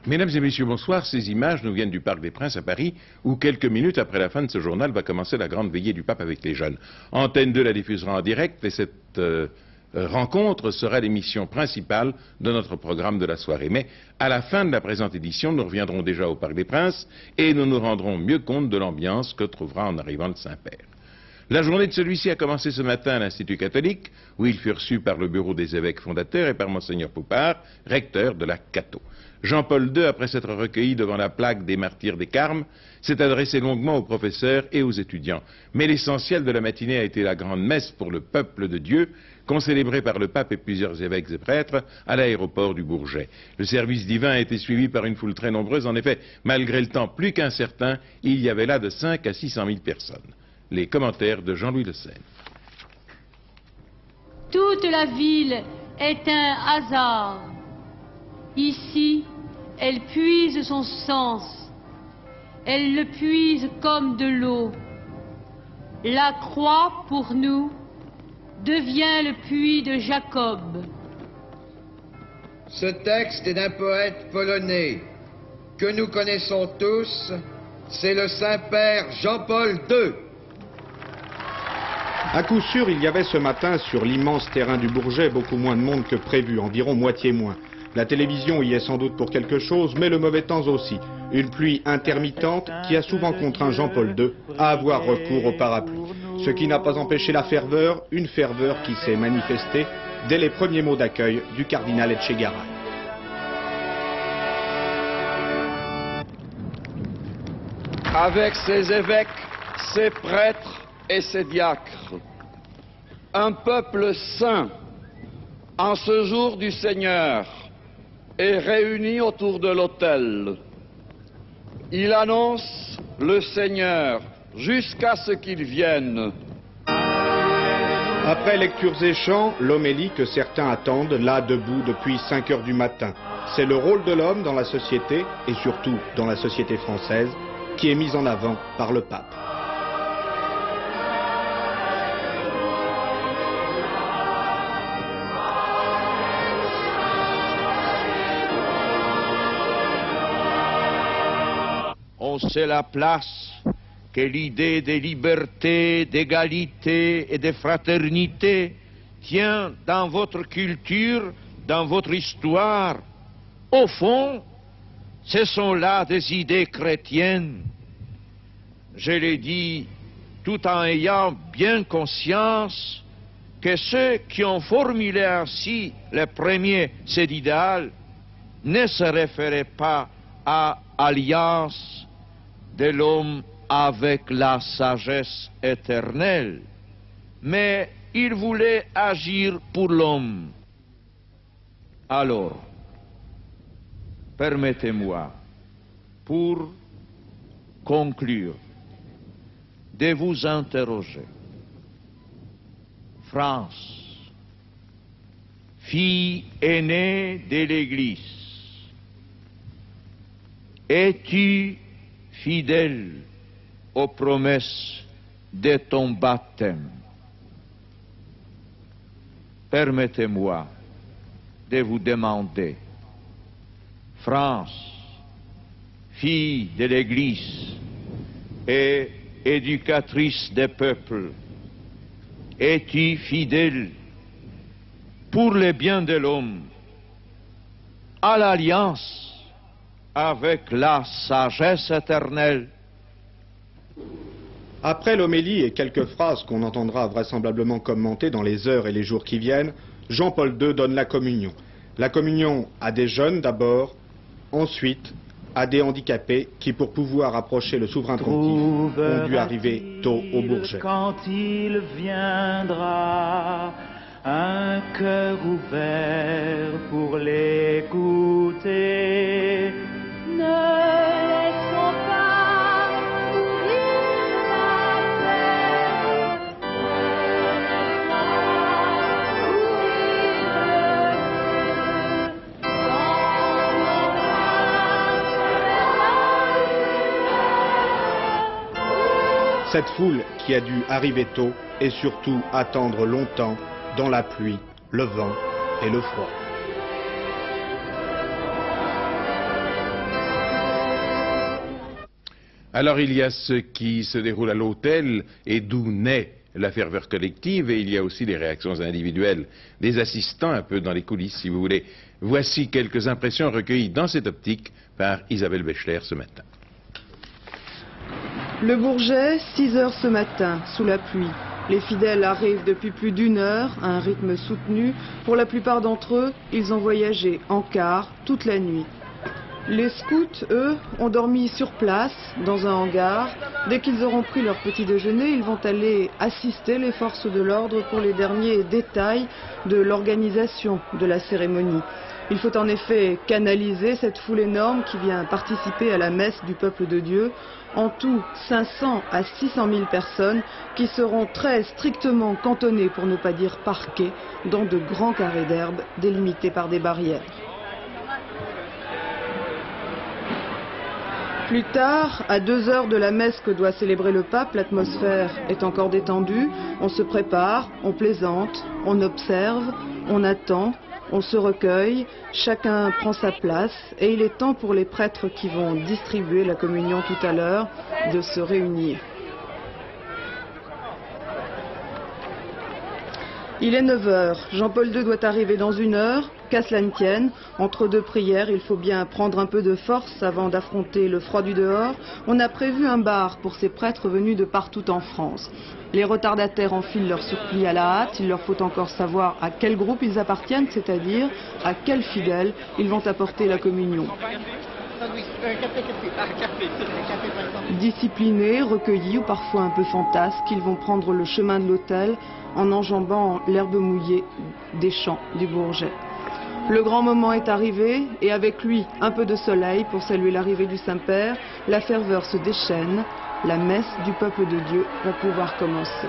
Mesdames et messieurs, bonsoir. Ces images nous viennent du Parc des Princes à Paris, où quelques minutes après la fin de ce journal va commencer la grande veillée du pape avec les jeunes. Antenne 2 la diffusera en direct et cette rencontre sera l'émission principale de notre programme de la soirée. Mais à la fin de la présente édition, nous reviendrons déjà au Parc des Princes et nous nous rendrons mieux compte de l'ambiance que trouvera en arrivant le Saint-Père. La journée de celui-ci a commencé ce matin à l'Institut catholique, où il fut reçu par le bureau des évêques fondateurs et par Monseigneur Poupard, recteur de la Cato. Jean-Paul II, après s'être recueilli devant la plaque des martyrs des Carmes, s'est adressé longuement aux professeurs et aux étudiants. Mais l'essentiel de la matinée a été la grande messe pour le peuple de Dieu, concélébrée par le pape et plusieurs évêques et prêtres à l'aéroport du Bourget. Le service divin a été suivi par une foule très nombreuse. En effet, malgré le temps plus qu'incertain, il y avait là de 5 à 600 000 personnes. Les commentaires de Jean-Louis Le Seine. Toute la ville est un hasard. Ici, elle puise son sens. Elle le puise comme de l'eau. La croix, pour nous, devient le puits de Jacob. Ce texte est d'un poète polonais que nous connaissons tous. C'est le Saint-Père Jean-Paul II. À coup sûr, il y avait ce matin sur l'immense terrain du Bourget beaucoup moins de monde que prévu, environ moitié moins. La télévision y est sans doute pour quelque chose, mais le mauvais temps aussi. Une pluie intermittente qui a souvent contraint Jean-Paul II à avoir recours au parapluie. Ce qui n'a pas empêché la ferveur, une ferveur qui s'est manifestée dès les premiers mots d'accueil du cardinal Etchegaray. Avec ses évêques, ses prêtres et ses diacres, un peuple saint, en ce jour du Seigneur, est réuni autour de l'autel. Il annonce le Seigneur jusqu'à ce qu'il vienne. Après lectures et chants, l'homélie que certains attendent, là debout depuis 5 heures du matin. C'est le rôle de l'homme dans la société, et surtout dans la société française, qui est mis en avant par le pape. On sait la place que l'idée de liberté, d'égalité et de fraternité tient dans votre culture, dans votre histoire. Au fond, ce sont là des idées chrétiennes. Je l'ai dit tout en ayant bien conscience que ceux qui ont formulé ainsi le premier sédidal ne se référaient pas à alliance de l'homme avec la sagesse éternelle, mais il voulait agir pour l'homme. Alors, permettez-moi, pour conclure, de vous interroger. France, fille aînée de l'Église, es-tu fidèle aux promesses de ton baptême? Permettez-moi de vous demander, France, fille de l'Église et éducatrice des peuples, es-tu fidèle pour le bien de l'homme à l'alliance avec la sagesse éternelle? Après l'homélie et quelques phrases qu'on entendra vraisemblablement commentées dans les heures et les jours qui viennent, Jean-Paul II donne la communion. La communion à des jeunes d'abord, ensuite à des handicapés qui, pour pouvoir approcher le souverain pontife, ont dû arriver tôt au Bourget. Quand il viendra, un cœur ouvert pour l'écouter. Ne laissons pas mourir la terre. Cette foule qui a dû arriver tôt et surtout attendre longtemps dans la pluie, le vent et le froid. Alors il y a ce qui se déroule à l'autel et d'où naît la ferveur collective, et il y a aussi les réactions individuelles des assistants un peu dans les coulisses, si vous voulez. Voici quelques impressions recueillies dans cette optique par Isabelle Bechler ce matin. Le Bourget, 6 heures ce matin, sous la pluie. Les fidèles arrivent depuis plus d'1 heure, à un rythme soutenu. Pour la plupart d'entre eux, ils ont voyagé en car toute la nuit. Les scouts, eux, ont dormi sur place, dans un hangar. Dès qu'ils auront pris leur petit déjeuner, ils vont aller assister les forces de l'ordre pour les derniers détails de l'organisation de la cérémonie. Il faut en effet canaliser cette foule énorme qui vient participer à la messe du peuple de Dieu. En tout, 500 à 600 000 personnes qui seront très strictement cantonnées, pour ne pas dire parquées, dans de grands carrés d'herbe délimités par des barrières. Plus tard, à 2 heures de la messe que doit célébrer le pape, l'atmosphère est encore détendue. On se prépare, on plaisante, on observe, on attend, on se recueille, chacun prend sa place et il est temps pour les prêtres qui vont distribuer la communion tout à l'heure de se réunir. Il est 9 heures. Jean-Paul II doit arriver dans 1 heure. Qu'à cela ne tienne, entre 2 prières, il faut bien prendre un peu de force avant d'affronter le froid du dehors. On a prévu un bar pour ces prêtres venus de partout en France. Les retardataires enfilent leur surplis à la hâte. Il leur faut encore savoir à quel groupe ils appartiennent, c'est-à-dire à quels fidèles ils vont apporter la communion. Disciplinés, recueillis ou parfois un peu fantasques, ils vont prendre le chemin de l'autel en enjambant l'herbe mouillée des champs du Bourget. Le grand moment est arrivé et avec lui un peu de soleil pour saluer l'arrivée du Saint-Père. La ferveur se déchaîne, la messe du peuple de Dieu va pouvoir commencer.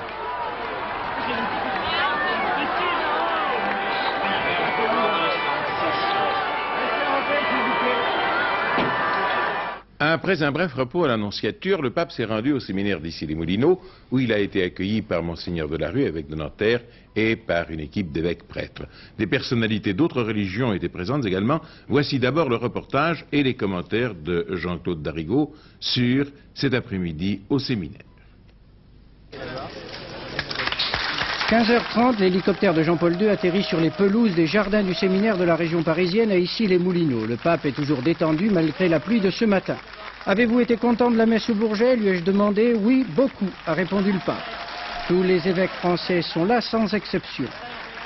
Après un bref repos à l'Annonciature, le pape s'est rendu au séminaire d'Issy-les-Moulineaux, où il a été accueilli par Monseigneur Delarue, évêque de Nanterre, et par une équipe d'évêques prêtres. Des personnalités d'autres religions étaient présentes également. Voici d'abord le reportage et les commentaires de Jean-Claude Darigo sur cet après-midi au séminaire. 15h30, l'hélicoptère de Jean-Paul II atterrit sur les pelouses des jardins du séminaire de la région parisienne à Issy-les-Moulineaux. Le pape est toujours détendu malgré la pluie de ce matin. Avez-vous été content de la messe au Bourget, lui ai-je demandé. Oui, beaucoup, a répondu le pape. Tous les évêques français sont là sans exception.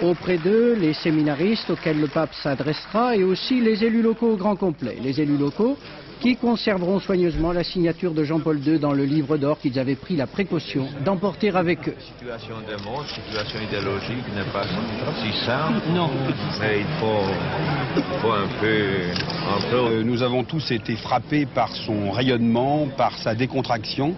Auprès d'eux, les séminaristes auxquels le pape s'adressera et aussi les élus locaux au grand complet. Les élus locaux qui conserveront soigneusement la signature de Jean-Paul II dans le livre d'or qu'ils avaient pris la précaution d'emporter avec eux. La situation des mondes, la situation idéologique n'est pas si simple. Non. Mais il faut un peu... Nous avons tous été frappés par son rayonnement, par sa décontraction.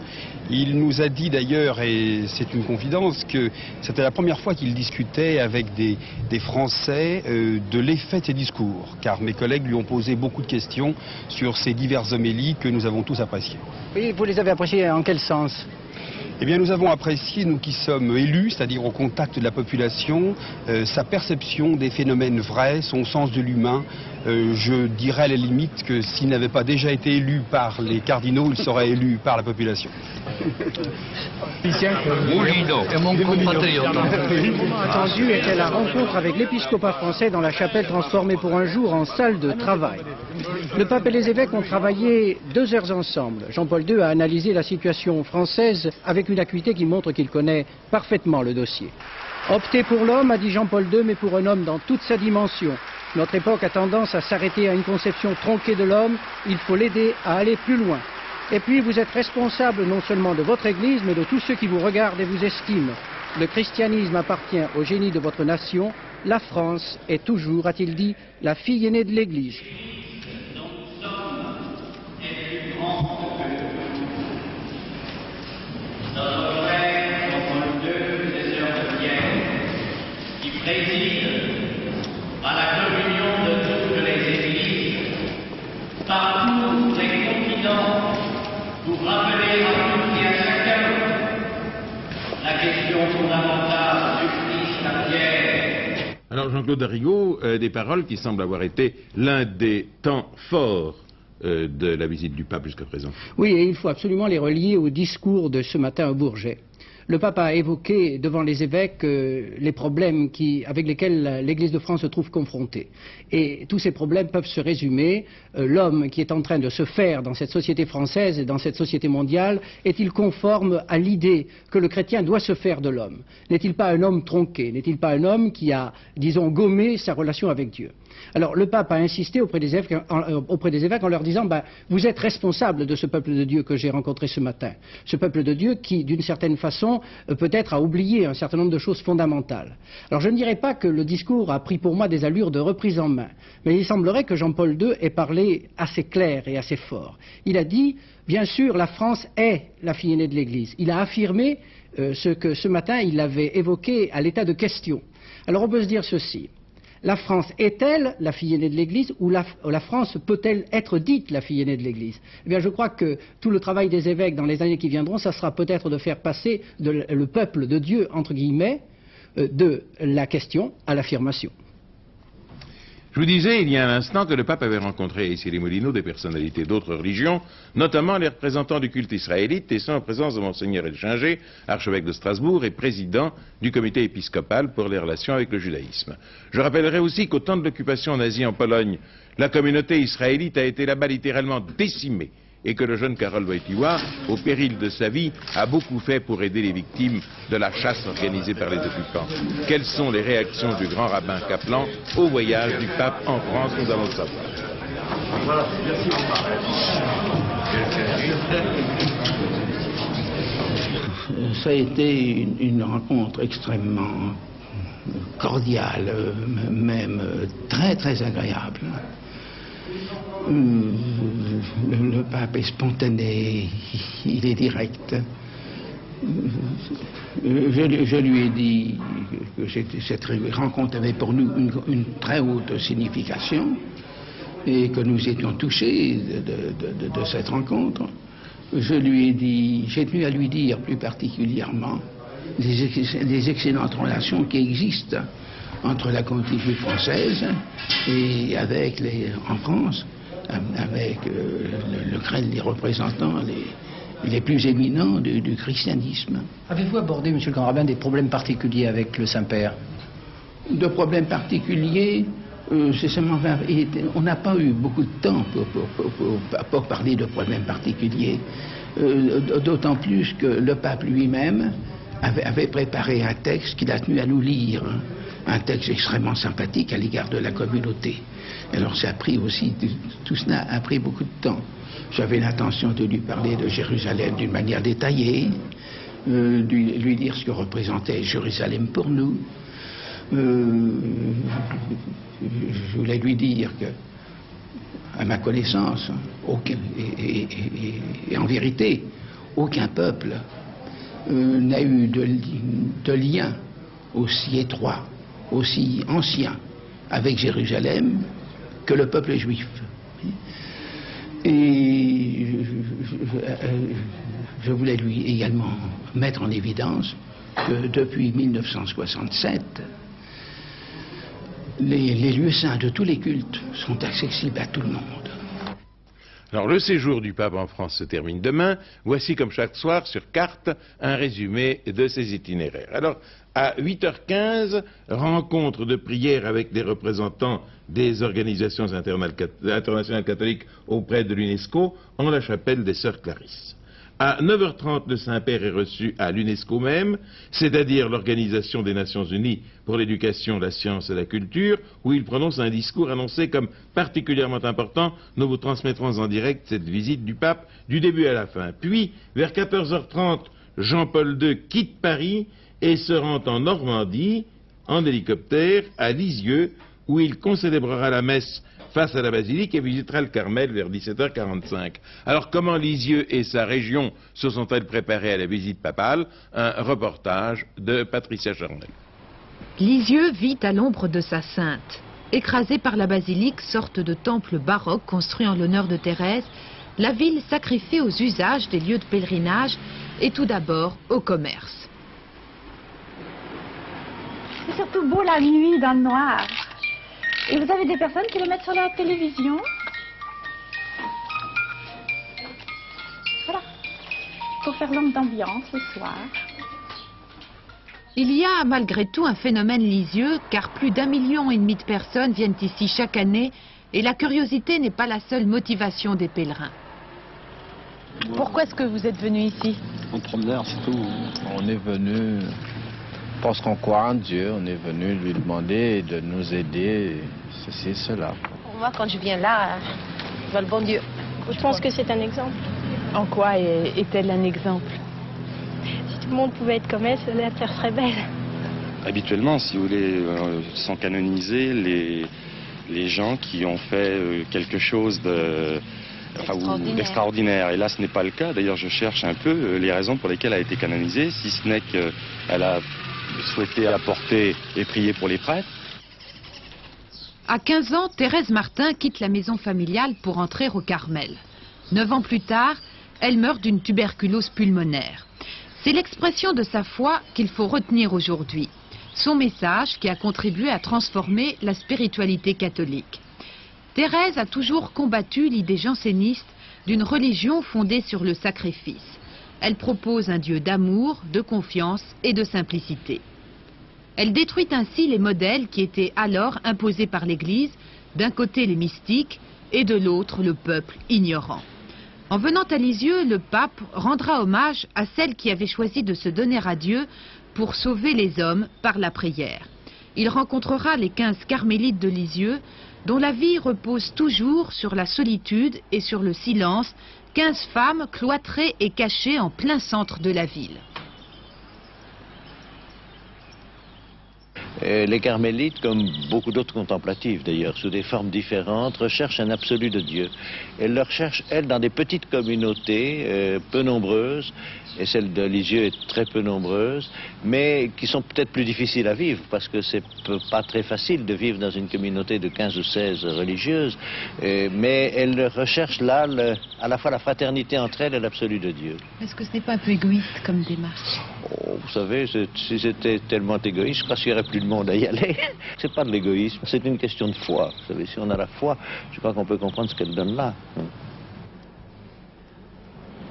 Il nous a dit d'ailleurs, et c'est une confidence, que c'était la première fois qu'il discutait avec des Français de l'effet de ses discours, car mes collègues lui ont posé beaucoup de questions sur ces diverses homélies que nous avons tous appréciées. Oui, vous les avez appréciées en quel sens ? Eh bien, nous avons apprécié, nous qui sommes élus, c'est-à-dire au contact de la population, sa perception des phénomènes vrais, son sens de l'humain. Je dirais à la limite que s'il n'avait pas déjà été élu par les cardinaux, il serait élu par la population. Moulineaux est mon compatriote. Le moment attendu était la rencontre avec l'épiscopat français dans la chapelle transformée pour un jour en salle de travail. Le pape et les évêques ont travaillé 2 heures ensemble. Jean-Paul II a analysé la situation française avec une acuité qui montre qu'il connaît parfaitement le dossier. Opter pour l'homme, a dit Jean-Paul II, mais pour un homme dans toute sa dimension. Notre époque a tendance à s'arrêter à une conception tronquée de l'homme. Il faut l'aider à aller plus loin. Et puis vous êtes responsable non seulement de votre Église, mais de tous ceux qui vous regardent et vous estiment. Le christianisme appartient au génie de votre nation. La France est toujours, a-t-il dit, la fille aînée de l'Église. Qui préside à la communion de toutes les églises, par tous les continents, vous rappelez à tous et à chacun la question fondamentale du Christ à Pierre. Alors Jean-Claude Darigo, des paroles qui semblent avoir été l'un des temps forts de la visite du pape jusqu'à présent. Oui, et il faut absolument les relier au discours de ce matin au Bourget. Le pape a évoqué devant les évêques les problèmes avec lesquels l'Église de France se trouve confrontée. Et tous ces problèmes peuvent se résumer. L'homme qui est en train de se faire dans cette société française et dans cette société mondiale, est-il conforme à l'idée que le chrétien doit se faire de l'homme? N'est-il pas un homme tronqué? N'est-il pas un homme qui a, disons, gommé sa relation avec Dieu? Alors le pape a insisté auprès des évêques en leur disant vous êtes responsables de ce peuple de Dieu que j'ai rencontré ce matin. Ce peuple de Dieu qui, d'une certaine façon, peut-être a oublié un certain nombre de choses fondamentales. Alors je ne dirais pas que le discours a pris pour moi des allures de reprise en main, mais il semblerait que Jean-Paul II ait parlé assez clair et assez fort. Il a dit, bien sûr, la France est la fille aînée de l'Église. Il a affirmé ce que ce matin il avait évoqué à l'état de question. Alors on peut se dire ceci. La France est-elle la fille aînée de l'Église ou la France peut-elle être dite la fille aînée de l'Église? Eh bien, je crois que tout le travail des évêques dans les années qui viendront, ça sera peut-être de faire passer le peuple de Dieu, entre guillemets, de la question à l'affirmation. Je vous disais il y a un instant que le pape avait rencontré ici les Moulineaux des personnalités d'autres religions, notamment les représentants du culte israélite, et ça en présence de Monseigneur Elchinger, archevêque de Strasbourg et président du comité épiscopal pour les relations avec le judaïsme. Je rappellerai aussi qu'au temps de l'occupation nazie en Pologne, la communauté israélite a été là-bas littéralement décimée, et que le jeune Karol Wojtyła, au péril de sa vie, a beaucoup fait pour aider les victimes de la chasse organisée par les occupants. Quelles sont les réactions du grand rabbin Kaplan au voyage du pape en France? Nous allons le savoir. Voilà, merci. Ça a été une rencontre extrêmement cordiale, même très très agréable. Le pape est spontané, il est direct. Je lui ai dit que cette rencontre avait pour nous une très haute signification et que nous étions touchés de cette rencontre. Je lui ai dit, j'ai tenu à lui dire plus particulièrement des excellentes relations qui existent entre la communauté juive française et en France, avec les représentants les plus éminents du christianisme. Avez-vous abordé, monsieur le grand rabbin, des problèmes particuliers avec le Saint-Père? De problèmes particuliers, c'est seulement, on n'a pas eu beaucoup de temps pour parler de problèmes particuliers, d'autant plus que le pape lui-même avait préparé un texte qu'il a tenu à nous lire, un texte extrêmement sympathique à l'égard de la communauté. Alors ça a pris aussi, tout cela a pris beaucoup de temps. J'avais l'intention de lui parler de Jérusalem d'une manière détaillée, lui dire ce que représentait Jérusalem pour nous. Je voulais lui dire que, à ma connaissance, et en vérité, aucun peuple n'a eu de lien aussi étroit, aussi ancien avec Jérusalem que le peuple juif. Et je voulais lui également mettre en évidence que depuis 1967, les lieux saints de tous les cultes sont accessibles à tout le monde. Alors le séjour du pape en France se termine demain. Voici comme chaque soir sur carte un résumé de ses itinéraires. Alors à 8h15, rencontre de prière avec des représentants des organisations internationales catholiques auprès de l'UNESCO en la chapelle des Sœurs Clarisses. À 9h30, le Saint-Père est reçu à l'UNESCO même, c'est-à-dire l'Organisation des Nations Unies pour l'éducation, la science et la culture, où il prononce un discours annoncé comme particulièrement important. Nous vous transmettrons en direct cette visite du pape du début à la fin. Puis, vers 14h30, Jean-Paul II quitte Paris et se rend en Normandie, en hélicoptère, à Lisieux, où il concélébrera la messe face à la basilique et visitera le Carmel vers 17h45. Alors comment Lisieux et sa région se sont-elles préparées à la visite papale? Un reportage de Patricia Charnel. Lisieux vit à l'ombre de sa sainte. Écrasée par la basilique, sorte de temple baroque construit en l'honneur de Thérèse, la ville sacrifiée aux usages des lieux de pèlerinage et tout d'abord au commerce. C'est surtout beau la nuit dans le noir. Et vous avez des personnes qui le mettent sur la télévision. Pour faire l'homme d'ambiance ce soir. Il y a malgré tout un phénomène lisieux, car plus d'1,5 million de personnes viennent ici chaque année, et la curiosité n'est pas la seule motivation des pèlerins. Pourquoi est-ce que vous êtes venu ici? En promeneur, c'est tout. On est venu parce qu'on croit en Dieu, on est venu lui demander de nous aider, ceci et cela. Pour moi, quand je viens là, je vois le bon Dieu. Je pense que c'est un exemple. En quoi est-elle un exemple? Si tout le monde pouvait être comme elle, la terre serait belle. Habituellement, si vous voulez, sont canonisés les gens qui ont fait quelque chose d'extraordinaire. Et là, ce n'est pas le cas. D'ailleurs, je cherche un peu les raisons pour lesquelles elle a été canonisée, si ce n'est qu'elle a souhaité apporter et prier pour les prêtres. À 15 ans, Thérèse Martin quitte la maison familiale pour entrer au Carmel. 9 ans plus tard, elle meurt d'une tuberculose pulmonaire. C'est l'expression de sa foi qu'il faut retenir aujourd'hui. Son message qui a contribué à transformer la spiritualité catholique. Thérèse a toujours combattu l'idée janséniste d'une religion fondée sur le sacrifice. Elle propose un Dieu d'amour, de confiance et de simplicité. Elle détruit ainsi les modèles qui étaient alors imposés par l'Église, d'un côté les mystiques et de l'autre le peuple ignorant. En venant à Lisieux, le pape rendra hommage à celle qui avait choisi de se donner à Dieu pour sauver les hommes par la prière. Il rencontrera les 15 carmélites de Lisieux, dont la vie repose toujours sur la solitude et sur le silence, 15 femmes cloîtrées et cachées en plein centre de la ville. Les carmélites, comme beaucoup d'autres contemplatives d'ailleurs, sous des formes différentes, recherchent un absolu de Dieu. Elles le recherchent, elles, dans des petites communautés peu nombreuses, et celle de Lisieux est très peu nombreuse, mais qui sont peut-être plus difficiles à vivre, parce que c'est pas très facile de vivre dans une communauté de 15 ou 16 religieuses, mais elles recherchent là à la fois la fraternité entre elles et l'absolu de Dieu. Est-ce que ce n'est pas un peu égoïste comme démarche? Oh, vous savez, si c'était tellement égoïste, je crois qu'il n'y aurait plus de monde à y aller. C'est pas de l'égoïsme, c'est une question de foi. Vous savez, si on a la foi, je crois qu'on peut comprendre ce qu'elle donne là.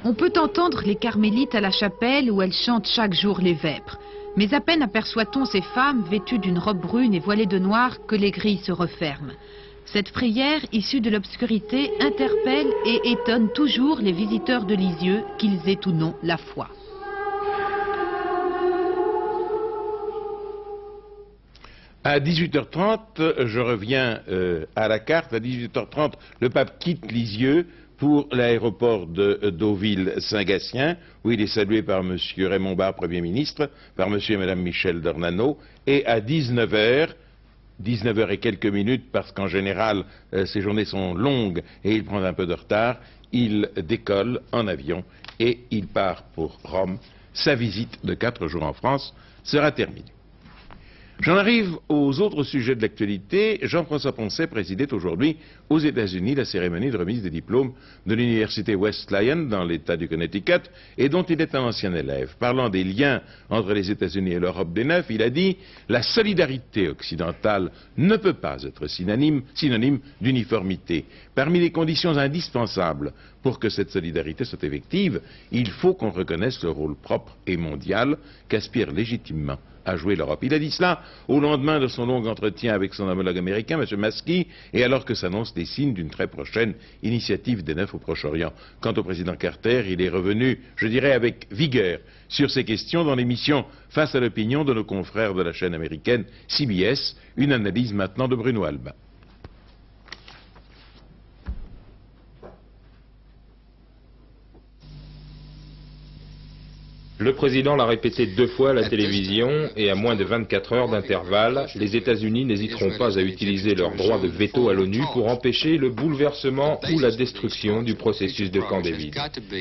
On peut entendre les carmélites à la chapelle où elles chantent chaque jour les vêpres. Mais à peine aperçoit-on ces femmes vêtues d'une robe brune et voilées de noir que les grilles se referment. Cette prière, issue de l'obscurité, interpelle et étonne toujours les visiteurs de Lisieux, qu'ils aient ou non la foi. À 18h30, je reviens à la carte. À 18h30, le pape quitte Lisieux pour l'aéroport de Deauville-Saint-Gatien, où il est salué par M. Raymond Barre, Premier ministre, par M. et Mme Michel Dornano. Et à 19h et quelques minutes, parce qu'en général, ces journées sont longues et il prend un peu de retard, il décolle en avion et il part pour Rome. Sa visite de 4 jours en France sera terminée. J'en arrive aux autres sujets de l'actualité. Jean-François Poncet présidait aujourd'hui aux États-Unis la cérémonie de remise des diplômes de l'université Wesleyan dans l'État du Connecticut et dont il est un ancien élève. Parlant des liens entre les États-Unis et l'Europe des Neuf, il a dit « La solidarité occidentale ne peut pas être synonyme d'uniformité. Parmi les conditions indispensables pour que cette solidarité soit effective, il faut qu'on reconnaisse le rôle propre et mondial qu'aspire légitimement à jouer l'Europe. » Il a dit cela au lendemain de son long entretien avec son homologue américain, M. Maskey, et alors que s'annoncent des signes d'une très prochaine initiative des Neuf au Proche-Orient. Quant au président Carter, il est revenu, je dirais, avec vigueur sur ces questions dans l'émission Face à l'opinion de nos confrères de la chaîne américaine CBS, une analyse maintenant de Bruno Alba. Le président l'a répété 2 fois à la télévision et à moins de 24 heures d'intervalle, les États-Unis n'hésiteront pas à utiliser leur droit de veto à l'ONU pour empêcher le bouleversement ou la destruction du processus de Camp David.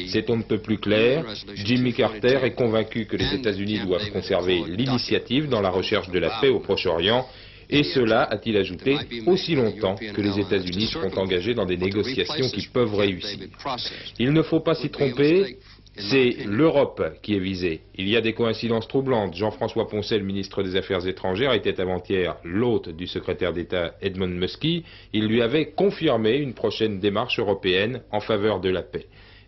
C'est on ne peut plus clair. Jimmy Carter est convaincu que les États-Unis doivent conserver l'initiative dans la recherche de la paix au Proche-Orient. Et cela, a-t-il ajouté, aussi longtemps que les États-Unis seront engagés dans des négociations qui peuvent réussir. Il ne faut pas s'y tromper. C'est l'Europe qui est visée. Il y a des coïncidences troublantes. Jean-François Poncet, le ministre des Affaires étrangères, était avant-hier l'hôte du secrétaire d'État Edmund Muskie. Il lui avait confirmé une prochaine démarche européenne en faveur de la paix.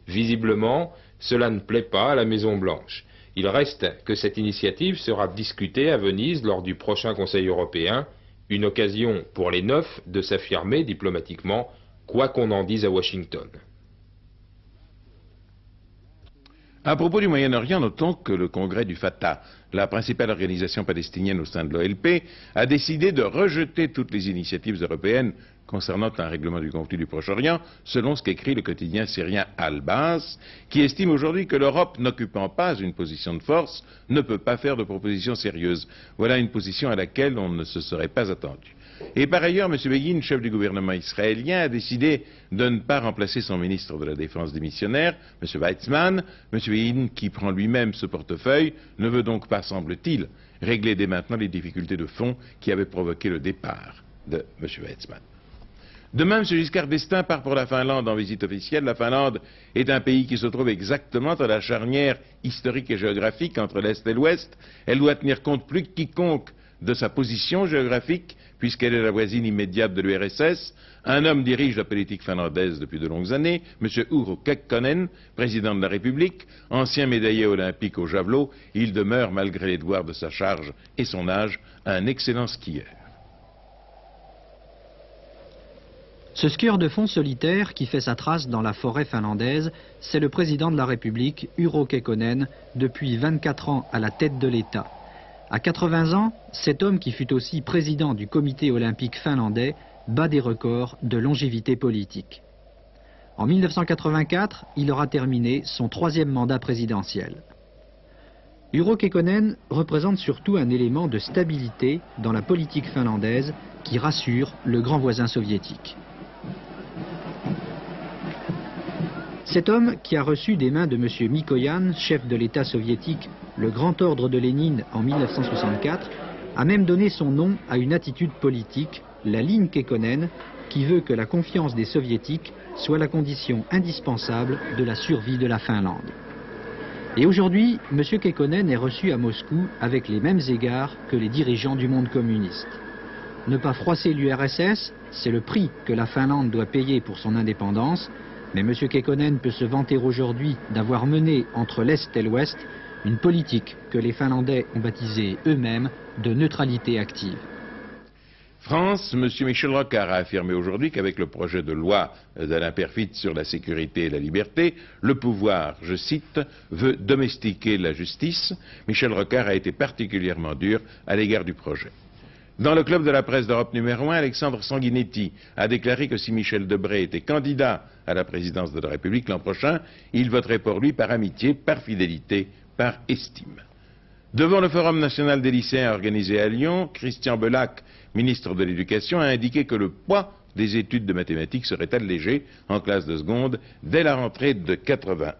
Visiblement, Cela ne plaît pas à la Maison-Blanche. Il reste que cette initiative sera discutée à Venise lors du prochain Conseil européen, une occasion pour les 9 de s'affirmer diplomatiquement, quoi qu'on en dise à Washington. À propos du Moyen-Orient, notons que le congrès du Fatah, la principale organisation palestinienne au sein de l'OLP, a décidé de rejeter toutes les initiatives européennes concernant un règlement du conflit du Proche-Orient, selon ce qu'écrit le quotidien syrien Al-Bas, qui estime aujourd'hui que l'Europe, n'occupant pas une position de force, ne peut pas faire de propositions sérieuses. Voilà une position à laquelle on ne se serait pas attendu. Et par ailleurs, M. Begin, chef du gouvernement israélien, a décidé de ne pas remplacer son ministre de la Défense démissionnaire, M. Weizmann. M. Begin, qui prend lui-même ce portefeuille, ne veut donc pas, semble-t-il, régler dès maintenant les difficultés de fond qui avaient provoqué le départ de M. Weizmann. Demain, M. Giscard d'Estaing part pour la Finlande en visite officielle. La Finlande est un pays qui se trouve exactement à la charnière historique et géographique entre l'Est et l'Ouest. Elle doit tenir compte plus que quiconque de sa position géographique, puisqu'elle est la voisine immédiate de l'URSS. Un homme dirige la politique finlandaise depuis de longues années, M. Urho Kekkonen, président de la République, ancien médaillé olympique au javelot. Il demeure, malgré les devoirs de sa charge et son âge, un excellent skieur. Ce skieur de fond solitaire qui fait sa trace dans la forêt finlandaise, c'est le président de la République, Urho Kekkonen, depuis 24 ans à la tête de l'État. À 80 ans, cet homme qui fut aussi président du comité olympique finlandais bat des records de longévité politique. En 1984, il aura terminé son 3e mandat présidentiel. Urho Kekkonen représente surtout un élément de stabilité dans la politique finlandaise qui rassure le grand voisin soviétique. Cet homme, qui a reçu des mains de M. Mikoyan, chef de l'État soviétique, le Grand Ordre de Lénine en 1964, a même donné son nom à une attitude politique, la ligne Kekkonen, qui veut que la confiance des soviétiques soit la condition indispensable de la survie de la Finlande. Et aujourd'hui, M. Kekkonen est reçu à Moscou avec les mêmes égards que les dirigeants du monde communiste. Ne pas froisser l'URSS, c'est le prix que la Finlande doit payer pour son indépendance, mais M. Kekkonen peut se vanter aujourd'hui d'avoir mené entre l'Est et l'Ouest une politique que les Finlandais ont baptisée eux-mêmes de neutralité active. France, M. Michel Rocard a affirmé aujourd'hui qu'avec le projet de loi d'Alain Peyrefitte sur la sécurité et la liberté, le pouvoir, je cite, veut domestiquer la justice. Michel Rocard a été particulièrement dur à l'égard du projet. Dans le club de la presse d'Europe numéro 1, Alexandre Sanguinetti a déclaré que si Michel Debré était candidat à la présidence de la République l'an prochain, il voterait pour lui par amitié, par fidélité, par estime. Devant le Forum national des lycéens organisé à Lyon, Christian Belac, ministre de l'Éducation, a indiqué que le poids des études de mathématiques serait allégé en classe de seconde dès la rentrée de 81.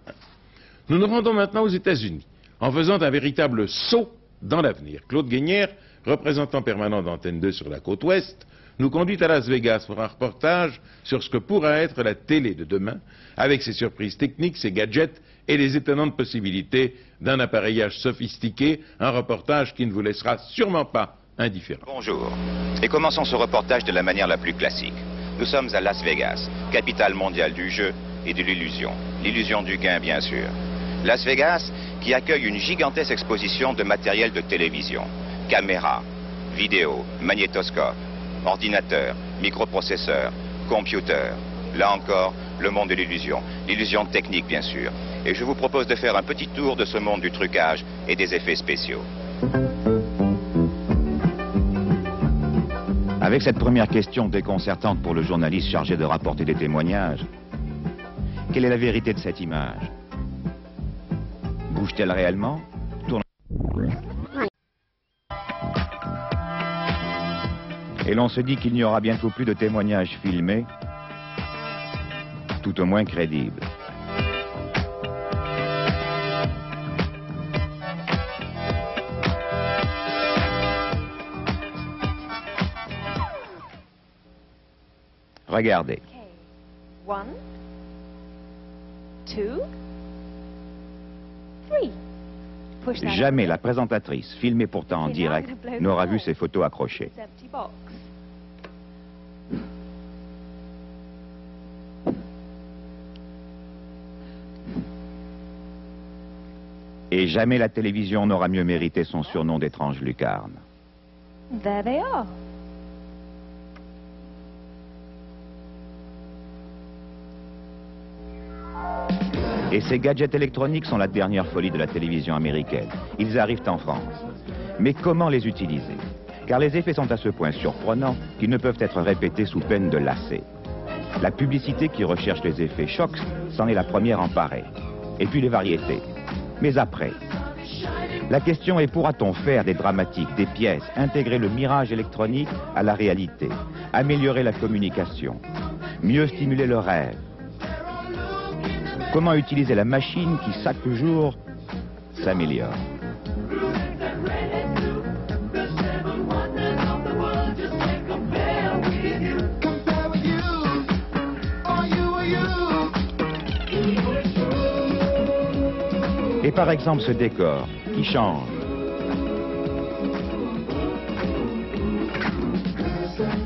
Nous nous rendons maintenant aux États-Unis, en faisant un véritable saut dans l'avenir. Claude Guénière, représentant permanent d'Antenne 2 sur la côte ouest, nous conduit à Las Vegas pour un reportage sur ce que pourra être la télé de demain, avec ses surprises techniques, ses gadgets et les étonnantes possibilités d'un appareillage sophistiqué, un reportage qui ne vous laissera sûrement pas indifférent. Bonjour, et commençons ce reportage de la manière la plus classique. Nous sommes à Las Vegas, capitale mondiale du jeu et de l'illusion. L'illusion du gain, bien sûr. Las Vegas, qui accueille une gigantesque exposition de matériel de télévision. Caméras, vidéos, magnétoscopes, ordinateurs, microprocesseurs, computers. Là encore, le monde de l'illusion. L'illusion technique, bien sûr. Et je vous propose de faire un petit tour de ce monde du trucage et des effets spéciaux. Avec cette première question déconcertante pour le journaliste chargé de rapporter des témoignages, quelle est la vérité de cette image? Bouge-t-elle réellement? Et l'on se dit qu'il n'y aura bientôt plus de témoignages filmés, tout au moins crédibles. Regardez. Okay. 1, 2, 3. Jamais la présentatrice, filmée pourtant en direct, n'aura vu ces photos accrochées. Et jamais la télévision n'aura mieux mérité son surnom d'étrange lucarne. There they are. Et ces gadgets électroniques sont la dernière folie de la télévision américaine. Ils arrivent en France. Mais comment les utiliser? Car les effets sont à ce point surprenants qu'ils ne peuvent être répétés sous peine de lasser. La publicité qui recherche les effets chocs s'en est la première emparée. Et puis les variétés. Mais après, la question est, pourra-t-on faire des dramatiques, des pièces, intégrer le mirage électronique à la réalité, améliorer la communication, mieux stimuler le rêve? Comment utiliser la machine qui, chaque jour, s'améliore? Et par exemple ce décor qui change.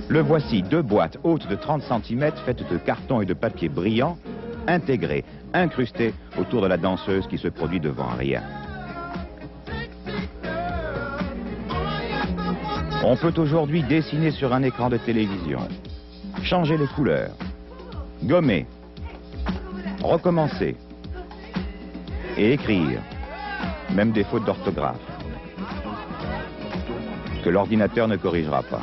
Le voici, 2 boîtes hautes de 30 cm faites de carton et de papier brillant, intégrées, incrustées autour de la danseuse qui se produit devant rien. On peut aujourd'hui dessiner sur un écran de télévision, changer les couleurs, gommer, recommencer et écrire, même des fautes d'orthographe, que l'ordinateur ne corrigera pas.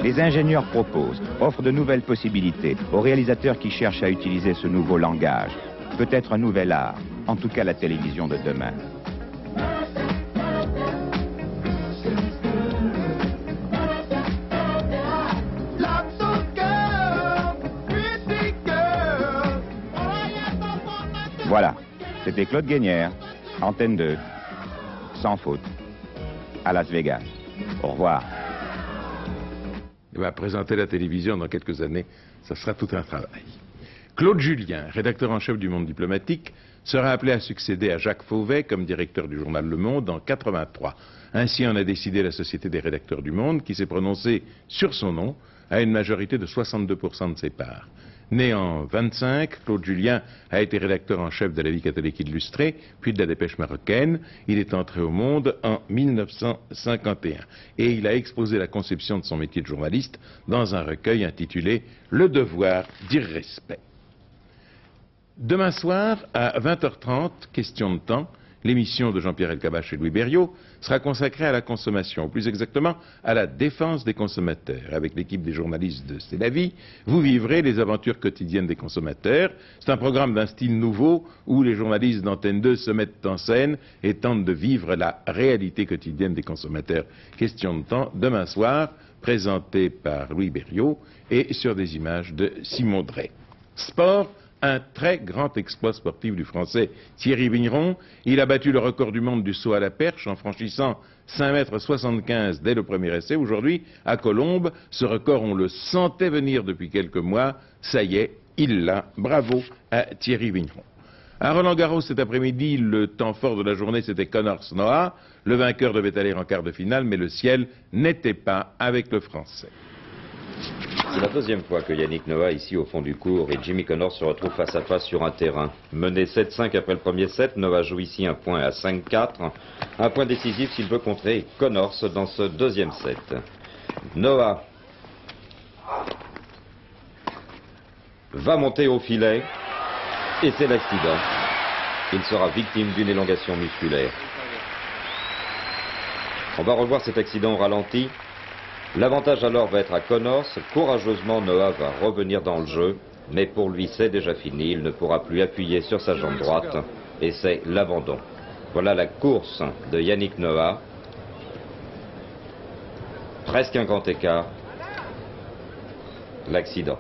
Les ingénieurs proposent, offrent de nouvelles possibilités aux réalisateurs qui cherchent à utiliser ce nouveau langage, peut-être un nouvel art, en tout cas la télévision de demain. Voilà, c'était Claude Guénière, Antenne 2, sans faute, à Las Vegas. Au revoir. Il va présenter la télévision dans quelques années, ça sera tout un travail. Claude Julien, rédacteur en chef du Monde diplomatique, sera appelé à succéder à Jacques Fauvet comme directeur du journal Le Monde en 1983. Ainsi en a décidé la Société des rédacteurs du Monde, qui s'est prononcée sur son nom à une majorité de 62% de ses parts. Né en 1925, Claude Julien a été rédacteur en chef de la Vie catholique illustrée, puis de la Dépêche marocaine. Il est entré au Monde en 1951 et il a exposé la conception de son métier de journaliste dans un recueil intitulé « Le devoir d'irrespect ». Demain soir, à 20h30, question de temps, l'émission de Jean-Pierre Elkabbach et Louis Berriot sera consacrée à la consommation, ou plus exactement à la défense des consommateurs. Avec l'équipe des journalistes de C'est la vie, vous vivrez les aventures quotidiennes des consommateurs. C'est un programme d'un style nouveau où les journalistes d'Antenne 2 se mettent en scène et tentent de vivre la réalité quotidienne des consommateurs. Question de temps, demain soir, présenté par Louis Berriot et sur des images de Simon Drey. Sport. Un très grand exploit sportif du Français Thierry Vigneron. Il a battu le record du monde du saut à la perche en franchissant 5,75 m dès le premier essai. Aujourd'hui, à Colombes, ce record, on le sentait venir depuis quelques mois. Ça y est, il l'a. Bravo à Thierry Vigneron. À Roland-Garros cet après-midi, le temps fort de la journée, c'était Connors Noah. Le vainqueur devait aller en quart de finale, mais le ciel n'était pas avec le Français. C'est la deuxième fois que Yannick Noah, ici au fond du court, et Jimmy Connors se retrouvent face à face sur un terrain. Mené 7-5 après le premier set, Noah joue ici un point à 5-4. Un point décisif s'il veut contrer Connors dans ce deuxième set. Noah va monter au filet, et c'est l'accident. Il sera victime d'une élongation musculaire. On va revoir cet accident au ralenti. L'avantage alors va être à Connors. Courageusement, Noah va revenir dans le jeu, mais pour lui c'est déjà fini. Il ne pourra plus appuyer sur sa jambe droite et c'est l'abandon. Voilà la course de Yannick Noah. Presque un grand écart. L'accident.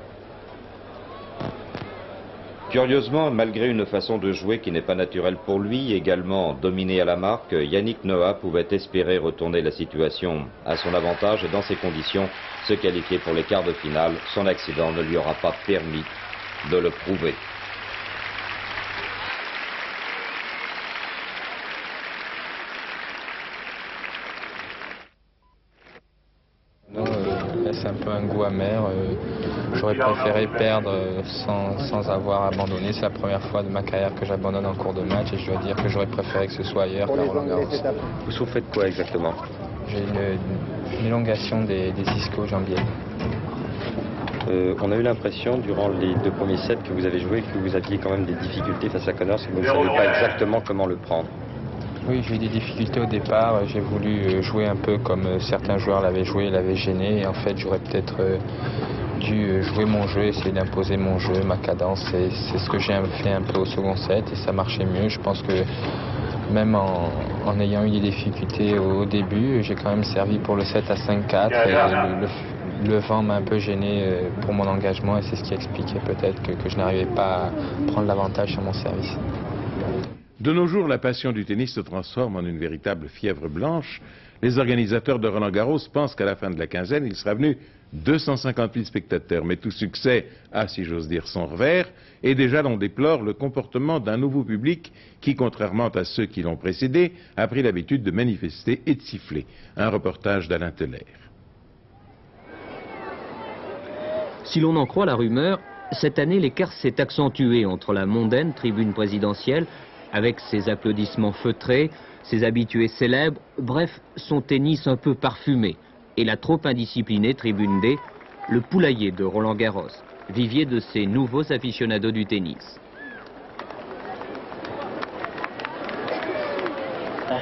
Curieusement, malgré une façon de jouer qui n'est pas naturelle pour lui, également dominée à la marque, Yannick Noah pouvait espérer retourner la situation à son avantage et dans ces conditions se qualifier pour les quarts de finale. Son accident ne lui aura pas permis de le prouver. laisse un peu un goût amer. J'aurais préféré perdre sans avoir abandonné. C'est la première fois de ma carrière que j'abandonne en cours de match et je dois dire que j'aurais préféré que ce soit ailleurs qu'à Roland-Garros. Vous souffrez de quoi exactement? J'ai une élongation des ischio-jambiers. On a eu l'impression, durant les 2 premiers sets que vous avez joué, que vous aviez quand même des difficultés face à Connors, que vous ne saviez pas exactement comment le prendre. Oui, j'ai eu des difficultés au départ. J'ai voulu jouer un peu comme certains joueurs l'avaient joué, l'avaient gêné. Et en fait, j'aurais peut-être dû jouer mon jeu, essayer d'imposer mon jeu, ma cadence. C'est ce que j'ai fait un peu au second set et ça marchait mieux. Je pense que même en ayant eu des difficultés au début, j'ai quand même servi pour le set à 5-4. Et le vent m'a un peu gêné pour mon engagement et c'est ce qui expliquait peut-être que je n'arrivais pas à prendre l'avantage sur mon service. De nos jours, la passion du tennis se transforme en une véritable fièvre blanche. Les organisateurs de Roland-Garros pensent qu'à la fin de la quinzaine, il sera venu 250 000 spectateurs. Mais tout succès a, si j'ose dire, son revers. Et déjà, l'on déplore le comportement d'un nouveau public qui, contrairement à ceux qui l'ont précédé, a pris l'habitude de manifester et de siffler. Un reportage d'Alain Teller. Si l'on en croit la rumeur, cette année, l'écart s'est accentué entre la mondaine tribune présidentielle, avec ses applaudissements feutrés, ses habitués célèbres, bref, son tennis un peu parfumé, et la trop indisciplinée tribune D, le poulailler de Roland-Garros, vivier de ces nouveaux aficionados du tennis.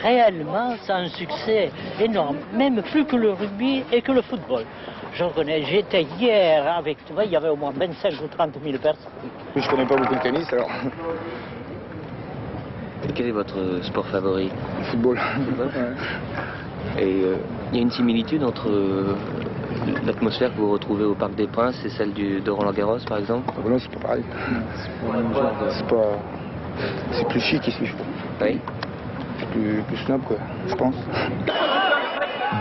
Réellement, c'est un succès énorme, même plus que le rugby et que le football. Je reconnais, j'étais hier avec toi, il y avait au moins 25 ou 30 000 personnes. Je connais pas beaucoup le tennis, alors. Quel est votre sport favori? Le football. Ouais. Et il y a une similitude entre l'atmosphère que vous retrouvez au Parc des Princes et celle de Roland-Garros, par exemple? Ah, non, c'est pas pareil. C'est plus chic ici, je trouve. Oui. Plus snob, quoi, je pense.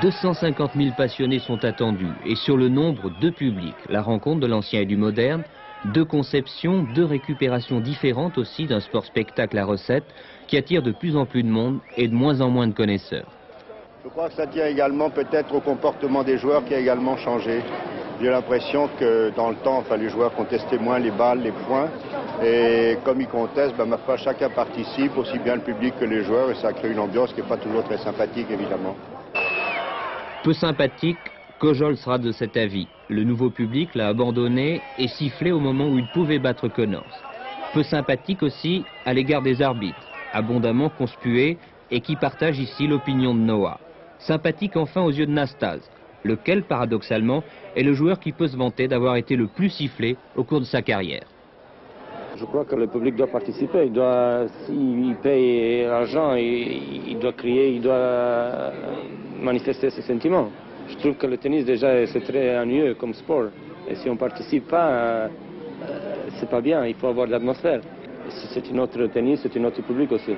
250 000 passionnés sont attendus, et sur le nombre, 2 publics. La rencontre de l'ancien et du moderne, 2 conceptions, 2 récupérations différentes aussi d'un sport-spectacle à recette qui attire de plus en plus de monde et de moins en moins de connaisseurs. Je crois que ça tient également peut-être au comportement des joueurs qui a également changé. J'ai l'impression que dans le temps, les joueurs contestaient moins les balles, les points. Et comme ils contestent, ma foi, chacun participe, aussi bien le public que les joueurs, et ça crée une ambiance qui n'est pas toujours très sympathique, évidemment. Peu sympathique, Kojol sera de cet avis. Le nouveau public l'a abandonné et sifflé au moment où il pouvait battre Connors. Peu sympathique aussi à l'égard des arbitres, abondamment conspués et qui partagent ici l'opinion de Noah. Sympathique enfin aux yeux de Nastase, lequel, paradoxalement, est le joueur qui peut se vanter d'avoir été le plus sifflé au cours de sa carrière. Je crois que le public doit participer. Il doit, s'il paye l'argent, il doit crier, il doit manifester ses sentiments. Je trouve que le tennis déjà c'est très ennuyeux comme sport. Et si on ne participe pas, c'est pas bien. Il faut avoir de l'atmosphère. C'est une autre tennis, c'est une autre public aussi.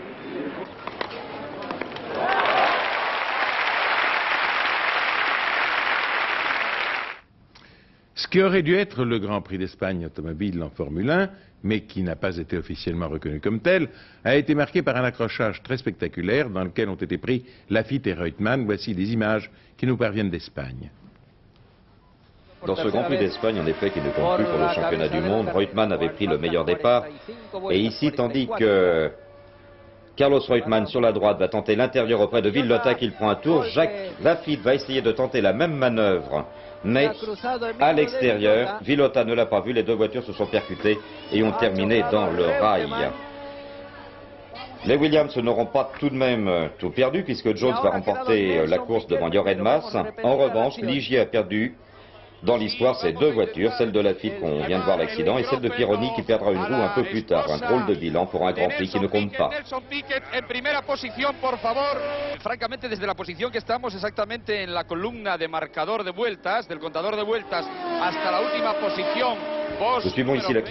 Ce qui aurait dû être le Grand Prix d'Espagne automobile en Formule 1, mais qui n'a pas été officiellement reconnu comme tel, a été marqué par un accrochage très spectaculaire dans lequel ont été pris Laffite et Reutemann. Voici des images qui nous parviennent d'Espagne. Dans ce Grand Prix d'Espagne, en effet, qui ne compte plus pour le championnat du monde, Reutemann avait pris le meilleur départ. Et ici, tandis que Carlos Reutemann sur la droite va tenter l'intérieur auprès de Villota qui prend un tour, Jacques Laffite va essayer de tenter la même manœuvre. Mais à l'extérieur, Villota ne l'a pas vu, les 2 voitures se sont percutées et ont terminé dans le rail. Les Williams n'auront pas tout de même tout perdu puisque Jones va remporter la course devant Jorgen Mas. En revanche, Ligier a perdu dans l'histoire ces 2 voitures, celle de Laffite qu'on vient de voir l'accident et celle de Pironi qui perdra une roue un peu plus tard. Un drôle de bilan pour un Grand Prix qui ne compte pas. Francamente, desde la posición que estamos exactamente en la columna de marcador de vueltas, del contador de vueltas, hasta la última posición. Nous suivons ici la...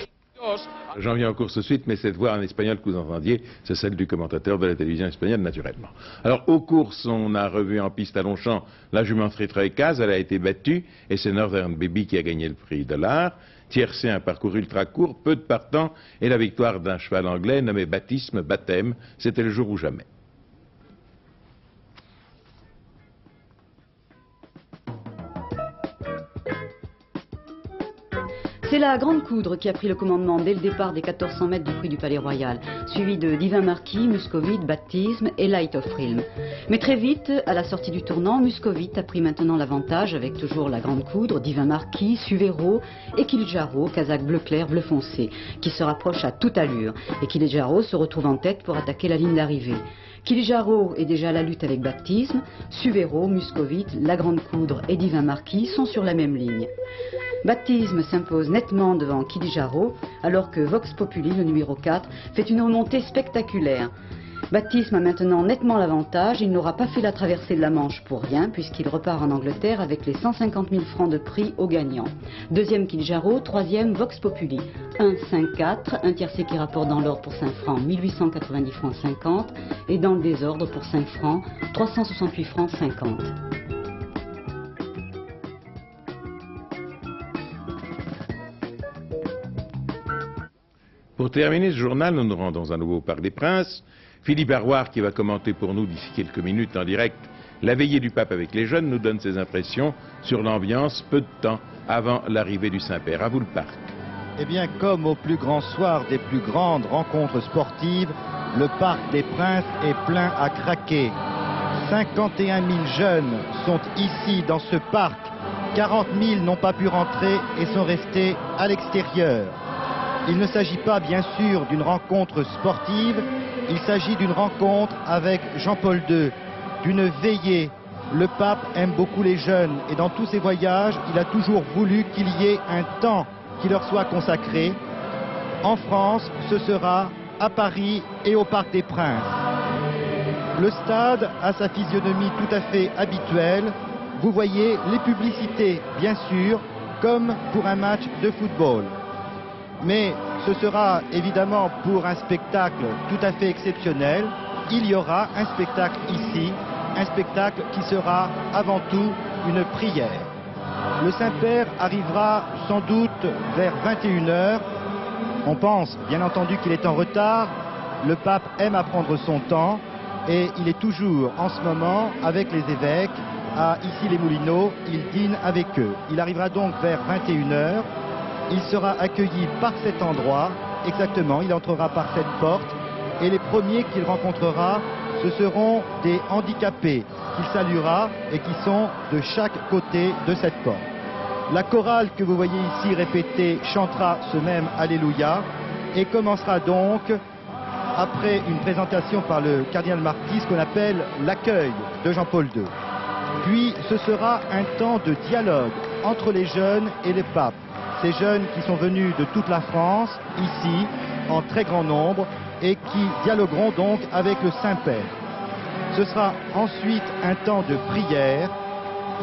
J'en viens aux courses de suite, mais cette voix en espagnol que vous entendiez, c'est celle du commentateur de la télévision espagnole, naturellement. Alors, aux courses, on a revu en piste à Longchamp la jumenterie Troïkaz, elle a été battue, et c'est Northern Baby qui a gagné le prix de l'art. Tiercé, un parcours ultra court, peu de partants, et la victoire d'un cheval anglais nommé Baptême, c'était le jour ou jamais. C'est la Grande Coudre qui a pris le commandement dès le départ des 1400 mètres du prix du Palais Royal, suivi de Divin Marquis, Muscovite, Baptisme et Light of Realm. Mais très vite, à la sortie du tournant, Muscovite a pris maintenant l'avantage avec toujours la Grande Coudre, Divin Marquis, Suvero et Kilimanjaro, casaque bleu clair, bleu foncé, qui se rapproche à toute allure. Et Kilimanjaro se retrouve en tête pour attaquer la ligne d'arrivée. Kilimanjaro est déjà à la lutte avec Baptisme, Suvero, Muscovite, la Grande Coudre et Divin Marquis sont sur la même ligne. Baptisme s'impose nettement devant Kilimanjaro, alors que Vox Populi, le numéro 4, fait une remontée spectaculaire. Baptisme a maintenant nettement l'avantage, il n'aura pas fait la traversée de la Manche pour rien, puisqu'il repart en Angleterre avec les 150 000 francs de prix au gagnant. Deuxième Kilimanjaro, troisième Vox Populi. 1, 5, 4, un tiercé qui rapporte dans l'ordre pour 5 francs 1890 francs 50, et dans le désordre pour 5 francs 368 francs 50. Pour terminer ce journal, nous nous rendons à nouveau au Parc des Princes. Philippe Arroir, qui va commenter pour nous d'ici quelques minutes en direct la veillée du pape avec les jeunes, nous donne ses impressions sur l'ambiance peu de temps avant l'arrivée du Saint-Père. À vous le parc. Eh bien, comme au plus grand soir des plus grandes rencontres sportives, le Parc des Princes est plein à craquer. 51 000 jeunes sont ici dans ce parc. 40 000 n'ont pas pu rentrer et sont restés à l'extérieur. Il ne s'agit pas, bien sûr, d'une rencontre sportive, il s'agit d'une rencontre avec Jean-Paul II, d'une veillée. Le pape aime beaucoup les jeunes et dans tous ses voyages, il a toujours voulu qu'il y ait un temps qui leur soit consacré. En France, ce sera à Paris et au Parc des Princes. Le stade a sa physionomie tout à fait habituelle. Vous voyez les publicités, bien sûr, comme pour un match de football. Mais ce sera évidemment pour un spectacle tout à fait exceptionnel. Il y aura un spectacle ici, un spectacle qui sera avant tout une prière. Le Saint-Père arrivera sans doute vers 21 h. On pense bien entendu qu'il est en retard. Le pape aime à prendre son temps et il est toujours en ce moment avec les évêques à Issy-les-Moulineaux. Il dîne avec eux. Il arrivera donc vers 21 h. Il sera accueilli par cet endroit, exactement, il entrera par cette porte, et les premiers qu'il rencontrera, ce seront des handicapés qu'il saluera et qui sont de chaque côté de cette porte. La chorale que vous voyez ici répétée chantera ce même Alléluia et commencera donc, après une présentation par le cardinal Marquis, ce qu'on appelle l'accueil de Jean-Paul II. Puis ce sera un temps de dialogue entre les jeunes et les papes. Ces jeunes qui sont venus de toute la France, ici, en très grand nombre, et qui dialogueront donc avec le Saint-Père. Ce sera ensuite un temps de prière,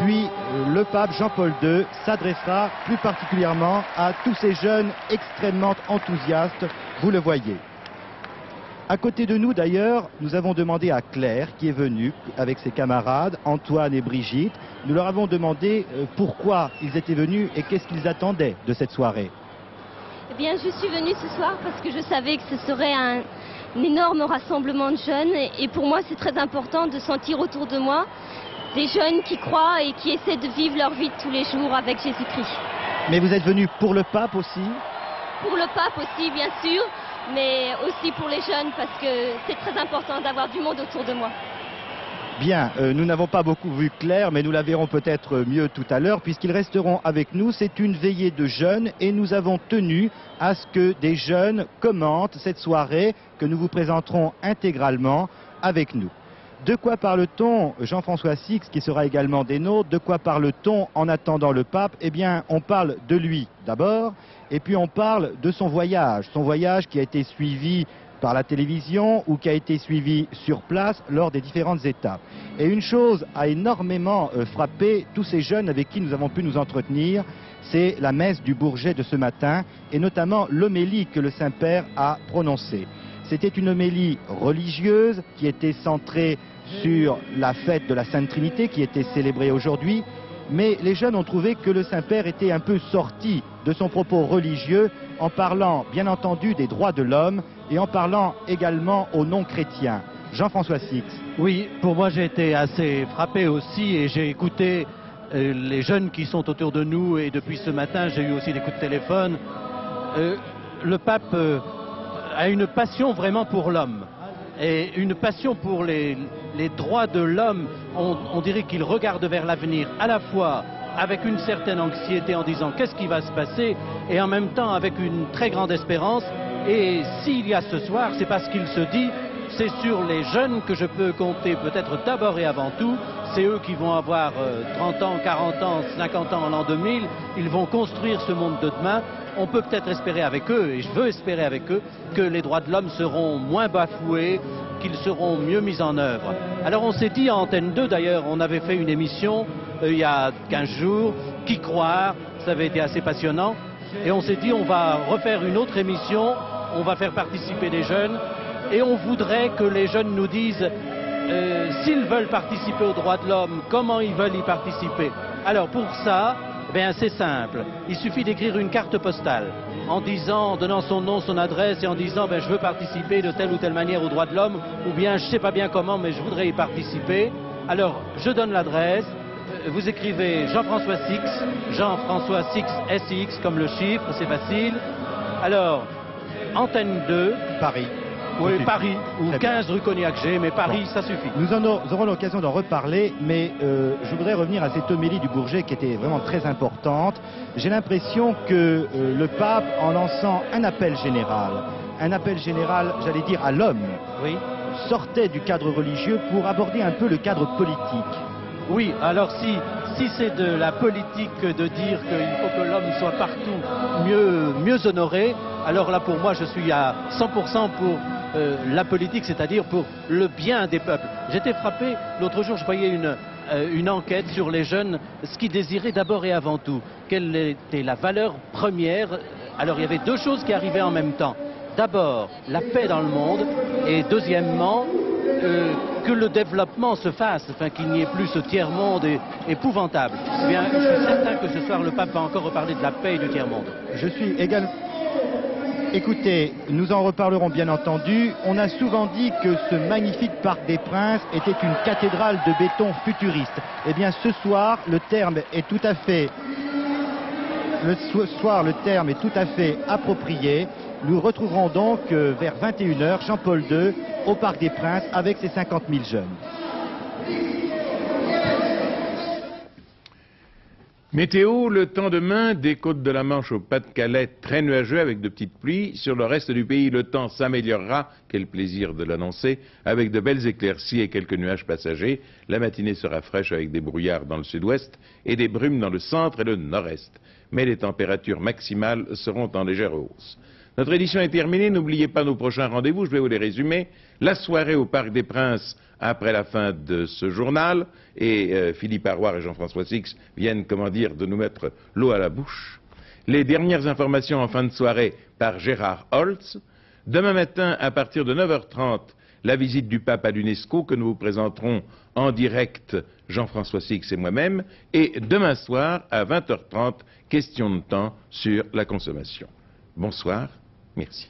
puis le pape Jean-Paul II s'adressera plus particulièrement à tous ces jeunes extrêmement enthousiastes, vous le voyez. À côté de nous d'ailleurs, nous avons demandé à Claire, qui est venue avec ses camarades, Antoine et Brigitte, nous leur avons demandé pourquoi ils étaient venus et qu'est-ce qu'ils attendaient de cette soirée. Eh bien, je suis venue ce soir parce que je savais que ce serait un énorme rassemblement de jeunes et pour moi c'est très important de sentir autour de moi des jeunes qui croient et qui essaient de vivre leur vie de tous les jours avec Jésus-Christ. Mais vous êtes venus pour le pape aussi? Pour le pape aussi, bien sûr, mais aussi pour les jeunes parce que c'est très important d'avoir du monde autour de moi. Bien, nous n'avons pas beaucoup vu Claire, mais nous la verrons peut-être mieux tout à l'heure, puisqu'ils resteront avec nous. C'est une veillée de jeunes et nous avons tenu à ce que des jeunes commentent cette soirée que nous vous présenterons intégralement avec nous. De quoi parle-t-on, Jean-François Six, qui sera également des nôtres, de quoi parle-t-on en attendant le pape? Eh bien, on parle de lui d'abord, et puis on parle de son voyage qui a été suivi par la télévision ou qui a été suivi sur place lors des différentes étapes. Et une chose a énormément frappé tous ces jeunes avec qui nous avons pu nous entretenir, c'est la messe du Bourget de ce matin et notamment l'homélie que le Saint-Père a prononcée. C'était une homélie religieuse qui était centrée sur la fête de la Sainte Trinité qui était célébrée aujourd'hui, mais les jeunes ont trouvé que le Saint-Père était un peu sorti de son propos religieux en parlant bien entendu des droits de l'homme et en parlant également aux non-chrétiens. Jean-François Six. Oui, pour moi j'ai été assez frappé aussi et j'ai écouté les jeunes qui sont autour de nous, et depuis ce matin j'ai eu aussi des coups de téléphone, le pape a une passion vraiment pour l'homme, et une passion pour les droits de l'homme. On dirait qu'il regarde vers l'avenir à la fois avec une certaine anxiété en disant qu'est-ce qui va se passer, et en même temps avec une très grande espérance. Et s'il y a ce soir, c'est parce qu'il se dit, c'est sur les jeunes que je peux compter peut-être d'abord et avant tout. C'est eux qui vont avoir 30 ans, 40 ans, 50 ans en l'an 2000. Ils vont construire ce monde de demain. On peut peut-être espérer avec eux, et je veux espérer avec eux, que les droits de l'homme seront moins bafoués, qu'ils seront mieux mis en œuvre. Alors on s'est dit à Antenne 2, d'ailleurs, on avait fait une émission il y a 15 jours, Qui croire, ça avait été assez passionnant. Et on s'est dit, on va refaire une autre émission, on va faire participer les jeunes, et on voudrait que les jeunes nous disent s'ils veulent participer aux droits de l'homme, comment ils veulent y participer. Alors pour ça, c'est simple, il suffit d'écrire une carte postale en disant, en donnant son nom, son adresse, et en disant je veux participer de telle ou telle manière aux droits de l'homme, ou bien je ne sais pas bien comment mais je voudrais y participer. Alors je donne l'adresse, vous écrivez Jean-François Six, Jean-François Six, SX comme le chiffre, c'est facile. Alors, Antenne 2, Paris. Oui, Paris, ou 15 rue Cognac-G, mais Paris, ça suffit. Nous aurons l'occasion d'en reparler, mais je voudrais revenir à cette homélie du Bourget qui était vraiment très importante. J'ai l'impression que le pape, en lançant un appel général, j'allais dire, à l'homme, oui, sortait du cadre religieux pour aborder un peu le cadre politique. Oui, alors si c'est de la politique de dire qu'il faut que l'homme soit partout mieux honoré, alors là pour moi je suis à 100% pour la politique, c'est-à-dire pour le bien des peuples. J'étais frappé, l'autre jour je voyais une enquête sur les jeunes, ce qu'ils désiraient d'abord et avant tout. Quelle était la valeur première? Alors il y avait deux choses qui arrivaient en même temps. D'abord, la paix dans le monde, et deuxièmement, que le développement se fasse, qu'il n'y ait plus ce tiers-monde épouvantable. Eh bien, je suis certain que ce soir, le pape va encore reparler de la paix et du tiers-monde. Je suis également... Écoutez, nous en reparlerons bien entendu. On a souvent dit que ce magnifique Parc des Princes était une cathédrale de béton futuriste. Eh bien, ce soir, le terme est tout à fait... le terme est tout à fait approprié. Nous retrouverons donc vers 21 h Jean-Paul II au Parc des Princes avec ses 50 000 jeunes. Météo, le temps demain, des côtes de la Manche au Pas-de-Calais, très nuageux avec de petites pluies. Sur le reste du pays, le temps s'améliorera, quel plaisir de l'annoncer, avec de belles éclaircies et quelques nuages passagers. La matinée sera fraîche avec des brouillards dans le sud-ouest et des brumes dans le centre et le nord-est. Mais les températures maximales seront en légère hausse. Notre édition est terminée, n'oubliez pas nos prochains rendez-vous, je vais vous les résumer. La soirée au Parc des Princes après la fin de ce journal, et Philippe Arroir et Jean-François Six viennent, comment dire, de nous mettre l'eau à la bouche. Les dernières informations en fin de soirée par Gérard Holtz. Demain matin, à partir de 9 h 30, la visite du pape à l'UNESCO que nous vous présenterons en direct, Jean-François Six et moi-même, et demain soir, à 20 h 30, question de temps sur la consommation. Bonsoir. Merci.